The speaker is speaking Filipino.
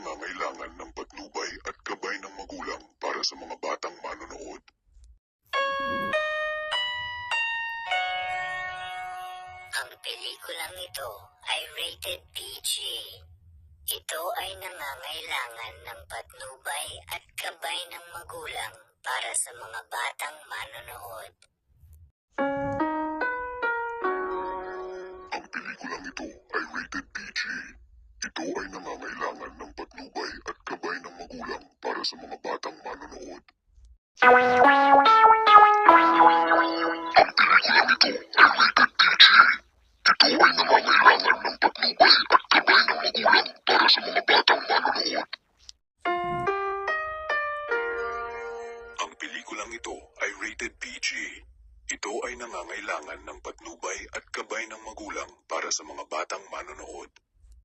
nangangailangan ng patnubay at gabay ng magulang para sa mga batang manonood. Ang pelikulang ito ay rated PG. Ito ay nangangailangan ng patnubay at gabay ng magulang para sa mga batang manonood. Ang pelikulang ito ay rated PG. Ito ay nangangailangan ng patnubay at gabay ng magulang para sa mga batang manonood. Ang pelikulang ito ay rated PG. Ito ay nangangailangan ng patnubay at gabay ng magulang para sa mga batang manonood. Ang pelikulang ito ay rated PG. Ito ay nangangailangan ng patnubay at gabay ng magulang para sa mga batang manonood.